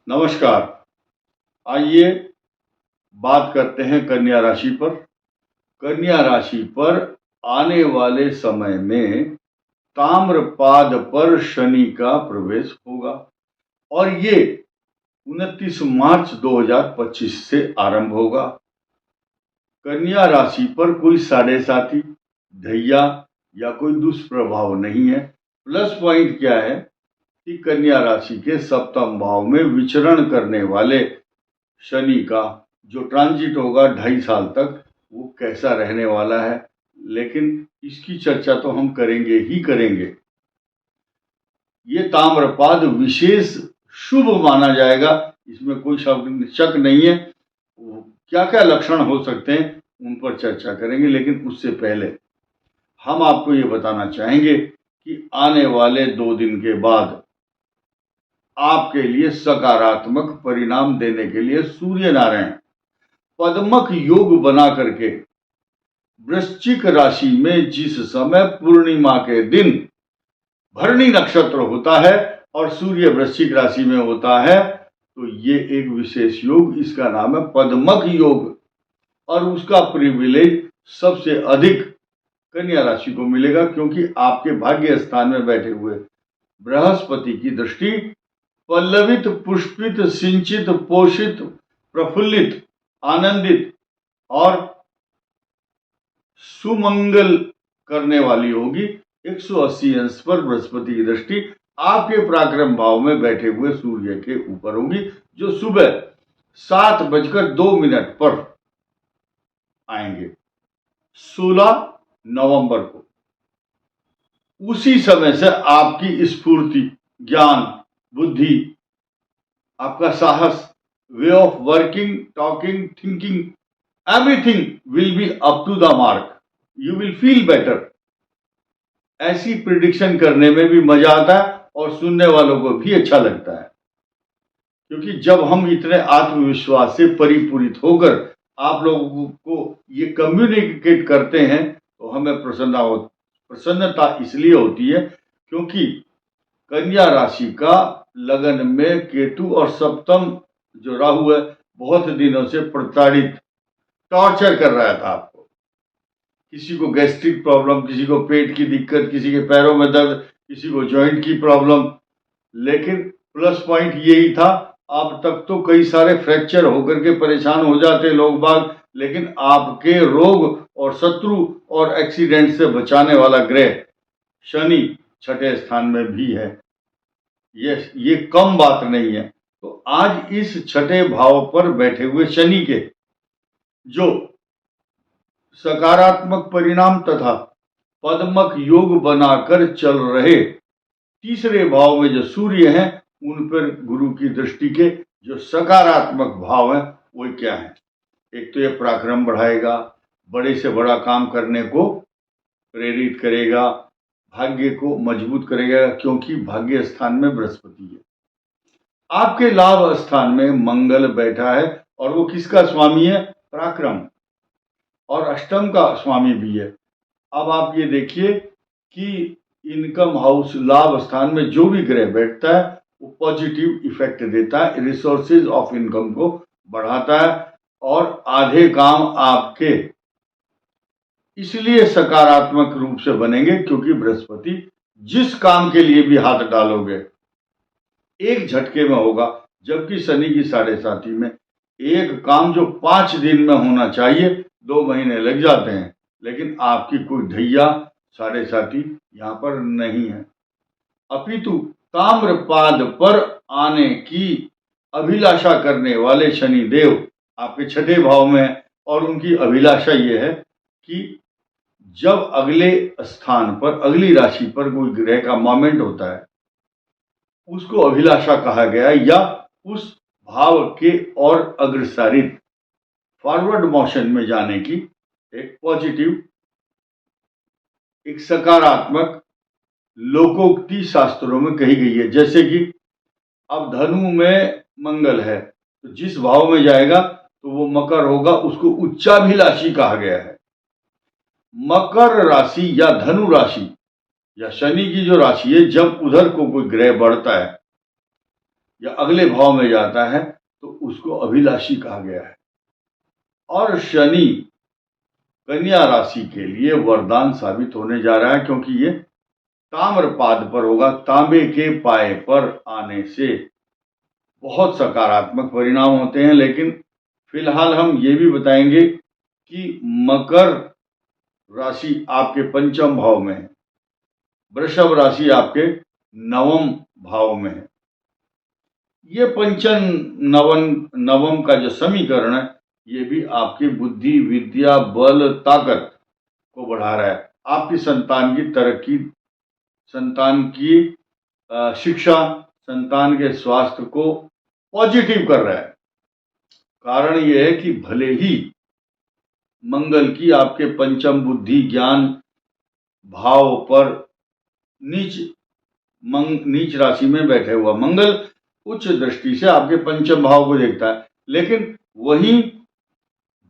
नमस्कार। आइए बात करते हैं कन्या राशि पर। कन्या राशि पर आने वाले समय में ताम्रपाद पर शनि का प्रवेश होगा और ये 29 मार्च 2025 से आरंभ होगा। कन्या राशि पर कोई साढ़े साथी, ढैया या कोई दुष्प्रभाव नहीं है। प्लस पॉइंट क्या है कि कन्या राशि के सप्तम भाव में विचरण करने वाले शनि का जो ट्रांजिट होगा 2.5 साल तक, वो कैसा रहने वाला है, लेकिन इसकी चर्चा तो हम करेंगे ही करेंगे। ये ताम्रपाद विशेष शुभ माना जाएगा, इसमें कोई शक नहीं है। क्या क्या लक्षण हो सकते हैं उन पर चर्चा करेंगे, लेकिन उससे पहले हम आपको ये बताना चाहेंगे कि आने वाले 2 दिन के बाद आपके लिए सकारात्मक परिणाम देने के लिए सूर्य नारायण पद्मक योग बना करके वृश्चिक राशि में जिस समय पूर्णिमा के दिन भरणी नक्षत्र होता है और सूर्य वृश्चिक राशि में होता है, तो ये एक विशेष योग, इसका नाम है पद्मक योग। और उसका प्रिविलेज सबसे अधिक कन्या राशि को मिलेगा, क्योंकि आपके भाग्य स्थान में बैठे हुए बृहस्पति की दृष्टि पल्लवित, पुष्पित, सिंचित, पोषित, प्रफुल्लित, आनंदित और सुमंगल करने वाली होगी। 180 अंश पर बृहस्पति की दृष्टि आपके पराक्रम भाव में बैठे हुए सूर्य के ऊपर होगी, जो सुबह 7:02 पर आएंगे 16 नवंबर को। उसी समय से आपकी स्फूर्ति, ज्ञान, बुद्धि, आपका साहस, way of working, talking, thinking, everything will be up to the mark. You will feel better. ऐसी प्रिडिक्शन करने में भी मजा आता है और सुनने वालों को भी अच्छा लगता है, क्योंकि जब हम इतने आत्मविश्वास से परिपूरित होकर आप लोगों को ये कम्युनिकेट करते हैं, तो हमें प्रसन्नता इसलिए होती है क्योंकि कन्या राशि का लगन में केतु और सप्तम जो राहु है बहुत दिनों से प्रताड़ित, टॉर्चर कर रहा था आपको। किसी को गैस्ट्रिक प्रॉब्लम, किसी को पेट की दिक्कत, किसी के पैरों में दर्द, किसी को जॉइंट की प्रॉब्लम। लेकिन प्लस पॉइंट यही था, अब तक तो कई सारे फ्रैक्चर होकर के परेशान हो जाते लोग बाग, लेकिन आपके रोग और शत्रु और एक्सीडेंट से बचाने वाला ग्रह शनि 6ठे स्थान में भी है। ये कम बात नहीं है। तो आज इस 6ठे भाव पर बैठे हुए शनि के जो सकारात्मक परिणाम तथा पद्मक योग बनाकर चल रहे तीसरे भाव में जो सूर्य हैं, उन पर गुरु की दृष्टि के जो सकारात्मक भाव हैं वो क्या है। एक तो ये पराक्रम बढ़ाएगा, बड़े से बड़ा काम करने को प्रेरित करेगा, भाग्य को मजबूत करेगा, क्योंकि भाग्य स्थान में बृहस्पति है। आपके लाभ स्थान में मंगल बैठा है और वो किसका स्वामी है? पराक्रम, और अष्टम का स्वामी भी है। अब आप ये देखिए कि इनकम हाउस, लाभ स्थान में जो भी ग्रह बैठता है वो पॉजिटिव इफेक्ट देता है, रिसोर्सेज ऑफ इनकम को बढ़ाता है और आधे काम आपके इसलिए सकारात्मक रूप से बनेंगे क्योंकि बृहस्पति जिस काम के लिए भी हाथ डालोगे एक झटके में होगा, जबकि शनि की साढ़े साथी में एक काम जो 5 दिन में होना चाहिए 2 महीने लग जाते हैं, लेकिन आपकी कोई ढैया साढ़े साथी यहाँ पर नहीं है। अपितु ताम्रपाद पर आने की अभिलाषा करने वाले शनि देव आपके 6ठे भाव में है और उनकी अभिलाषा ये है कि जब अगले स्थान पर, अगली राशि पर कोई ग्रह का मूवमेंट होता है उसको अभिलाषा कहा गया, या उस भाव के और अग्रसरित फॉरवर्ड मोशन में जाने की एक पॉजिटिव, एक सकारात्मक लोकोक्ति शास्त्रों में कही गई है। जैसे कि अब धनु में मंगल है तो जिस भाव में जाएगा तो वो मकर होगा, उसको उच्चाभिलाषी कहा गया है। मकर राशि या धनु राशि या शनि की जो राशि है, जब उधर को कोई ग्रह बढ़ता है या अगले भाव में जाता है तो उसको अभिलाषी कहा गया है। और शनि कन्या राशि के लिए वरदान साबित होने जा रहा है, क्योंकि ये ताम्रपाद पर होगा। तांबे के पाए पर आने से बहुत सकारात्मक परिणाम होते हैं। लेकिन फिलहाल हम ये भी बताएंगे कि मकर राशि आपके पंचम भाव में है, वृषभ राशि आपके नवम भाव में है। ये पंचम नवम का जो समीकरण है, ये भी आपकी बुद्धि, विद्या, बल, ताकत को बढ़ा रहा है। आपकी संतान की तरक्की, संतान की शिक्षा, संतान के स्वास्थ्य को पॉजिटिव कर रहा है। कारण यह है कि भले ही मंगल की आपके पंचम बुद्धि ज्ञान भाव पर नीच राशि में बैठे हुआ मंगल उच्च दृष्टि से आपके पंचम भाव को देखता है, लेकिन वहीं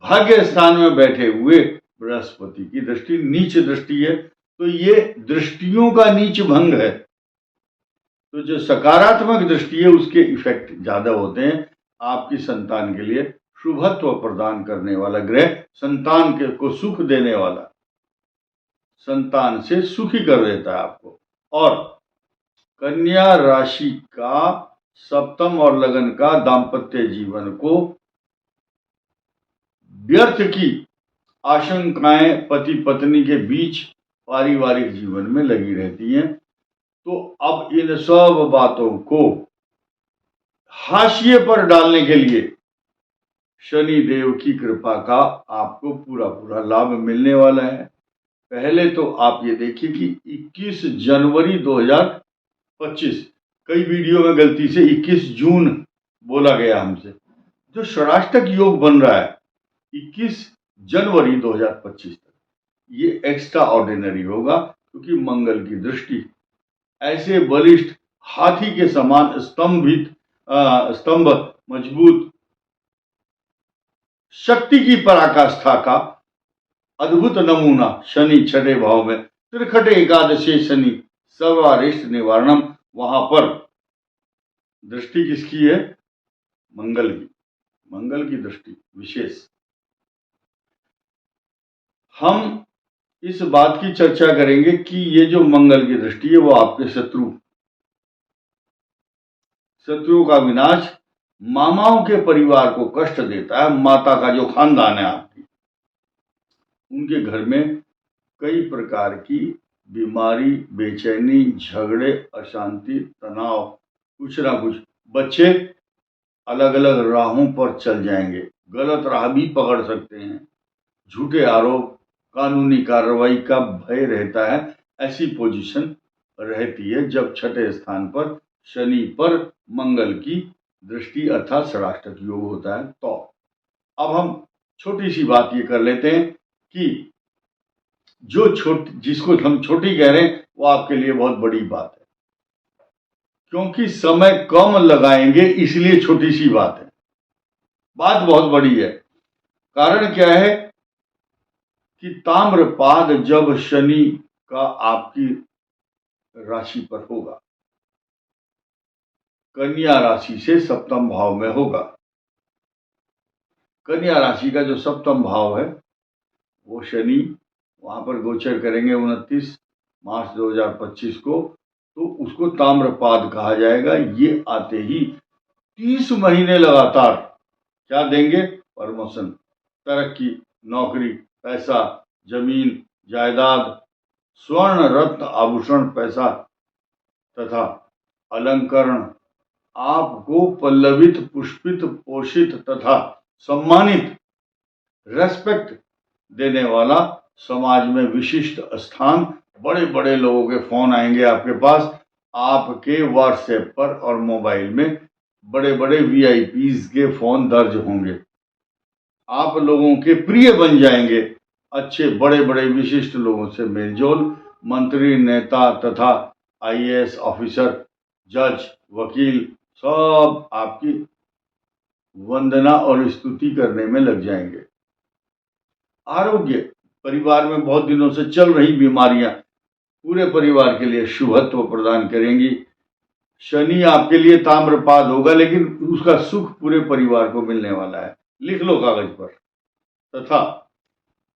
भाग्य स्थान में बैठे हुए बृहस्पति की दृष्टि नीच दृष्टि है। तो ये दृष्टियों का नीच भंग है। तो जो सकारात्मक दृष्टि है उसके इफेक्ट ज्यादा होते हैं। आपकी संतान के लिए शुभत्व प्रदान करने वाला ग्रह, संतान को सुख देने वाला, संतान से सुखी कर देता है आपको। और कन्या राशि का सप्तम और लगन का दाम्पत्य जीवन को व्यर्थ की आशंकाएं पति पत्नी के बीच पारिवारिक जीवन में लगी रहती हैं। तो अब इन सब बातों को हाशिए पर डालने के लिए शनि देव की कृपा का आपको पूरा लाभ मिलने वाला है। पहले तो आप ये देखिए कि 21 जनवरी 2025, कई वीडियो में गलती से 21 जून बोला गया हमसे, जो षडाष्टक योग बन रहा है 21 जनवरी 2025 तक, ये एक्स्ट्रा ऑर्डिनरी होगा, क्योंकि मंगल की दृष्टि ऐसे बलिष्ठ हाथी के समान स्तंभ मजबूत शक्ति की पराकाष्ठा का अद्भुत नमूना शनि छठे भाव में, त्रिखटे एकादशी शनि सर्वारिष्ट निवारणम, वहां पर दृष्टि किसकी है? मंगल की दृष्टि विशेष। हम इस बात की चर्चा करेंगे कि ये जो मंगल की दृष्टि है वो आपके शत्रुओं का विनाश, मामाओं के परिवार को कष्ट देता है। माता का जो खानदान है आपकी, उनके घर में कई प्रकार की बीमारी, बेचैनी, झगड़े, अशांति, तनाव, कुछ ना कुछ, बच्चे अलग अलग राहों पर चल जाएंगे, गलत राह भी पकड़ सकते हैं, झूठे आरोप, कानूनी कार्रवाई का भय रहता है। ऐसी पोजीशन रहती है जब छठे स्थान पर शनि पर मंगल की दृष्टि अर्थात षडाष्टक योग होता है। तो अब हम छोटी सी बात ये कर लेते हैं कि जिसको हम छोटी कह रहे हैं वो आपके लिए बहुत बड़ी बात है, क्योंकि समय कम लगाएंगे इसलिए छोटी सी बात है। बात बहुत बड़ी है। कारण क्या है कि ताम्रपाद जब शनि का आपकी राशि पर होगा, कन्या राशि से सप्तम भाव में होगा। कन्या राशि का जो सप्तम भाव है वो शनि वहां पर गोचर करेंगे 29 मार्च 2025 को, तो उसको ताम्रपाद कहा जाएगा। ये आते ही 30 महीने लगातार क्या देंगे? प्रमोशन, तरक्की, नौकरी, पैसा, जमीन, जायदाद, स्वर्ण रत्न आभूषण, पैसा तथा अलंकरण, आपको पल्लवित, पुष्पित, पोषित तथा सम्मानित, रेस्पेक्ट देने वाला, समाज में विशिष्ट स्थान, बड़े बड़े लोगों के फोन आएंगे आपके पास, आपके व्हाट्सएप पर और मोबाइल में बड़े बड़े वीआईपीज के फोन दर्ज होंगे, आप लोगों के प्रिय बन जाएंगे, अच्छे बड़े बड़े विशिष्ट लोगों से मेलजोल, मंत्री, नेता तथा आईएएस ऑफिसर, जज, वकील सब आपकी वंदना और स्तुति करने में लग जाएंगे। आरोग्य, परिवार में बहुत दिनों से चल रही बीमारियां पूरे परिवार के लिए शुभत्व प्रदान करेंगी। शनि आपके लिए ताम्रपाद होगा, लेकिन उसका सुख पूरे परिवार को मिलने वाला है। लिख लो कागज पर। तथा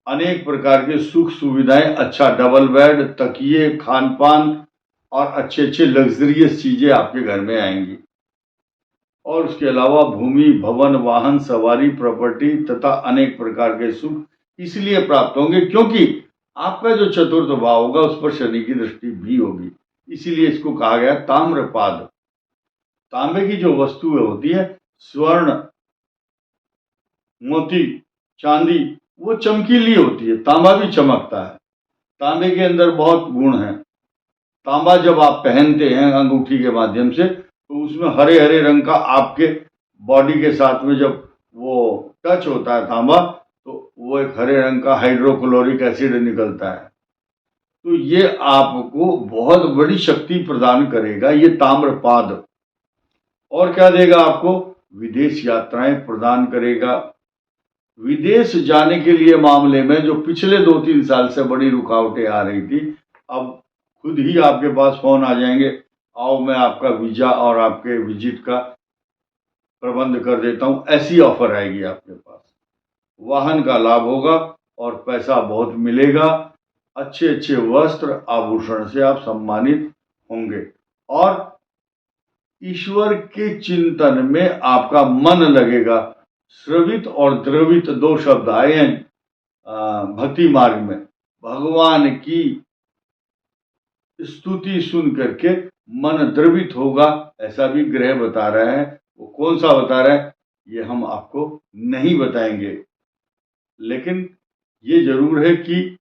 अनेक प्रकार के सुख सुविधाएं, अच्छा डबल बेड, तकिए, खान पान और अच्छे अच्छे लग्जरियस चीजें आपके घर में आएंगी। और उसके अलावा भूमि, भवन, वाहन, सवारी, प्रॉपर्टी तथा अनेक प्रकार के सुख इसलिए प्राप्त होंगे क्योंकि आपका जो चतुर्थ भाव होगा उस पर शनि की दृष्टि भी होगी। इसीलिए इसको कहा गया ताम्रपाद। तांबे की जो वस्तुएं होती है, स्वर्ण, मोती, चांदी, वो चमकीली होती है। तांबा भी चमकता है। तांबे के अंदर बहुत गुण हैं। तांबा जब आप पहनते हैं अंगूठी के माध्यम से, तो उसमें हरे हरे रंग का आपके बॉडी के साथ में जब वो टच होता है तांबा, तो वो एक हरे रंग का हाइड्रोक्लोरिक एसिड निकलता है। तो ये आपको बहुत बड़ी शक्ति प्रदान करेगा ये ताम्रपाद। और क्या देगा आपको? विदेश यात्राएं प्रदान करेगा। विदेश जाने के लिए मामले में जो पिछले 2-3 साल से बड़ी रुकावटें आ रही थी, अब खुद ही आपके पास फोन आ जाएंगे, आओ मैं आपका वीजा और आपके विजिट का प्रबंध कर देता हूं। ऐसी ऑफर आएगी आपके पास। वाहन का लाभ होगा और पैसा बहुत मिलेगा। अच्छे अच्छे वस्त्र आभूषण से आप सम्मानित होंगे और ईश्वर के चिंतन में आपका मन लगेगा। श्रवित और द्रवित 2 शब्द आए हैं भक्ति मार्ग में। भगवान की स्तुति सुन करके मन द्रवित होगा, ऐसा भी ग्रह बता रहा है। वो कौन सा बता रहा है ये हम आपको नहीं बताएंगे, लेकिन ये जरूर है कि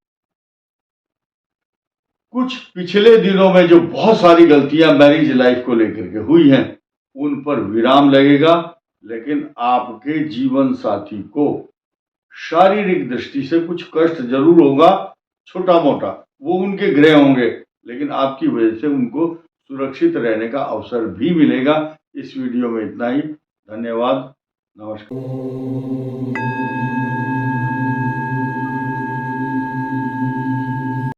कुछ पिछले दिनों में जो बहुत सारी गलतियां मैरिज लाइफ को लेकर के हुई हैं, उन पर विराम लगेगा। लेकिन आपके जीवन साथी को शारीरिक दृष्टि से कुछ कष्ट जरूर होगा, छोटा मोटा, वो उनके ग्रह होंगे, लेकिन आपकी वजह से उनको सुरक्षित रहने का अवसर भी मिलेगा। इस वीडियो में इतना ही। धन्यवाद। नमस्कार।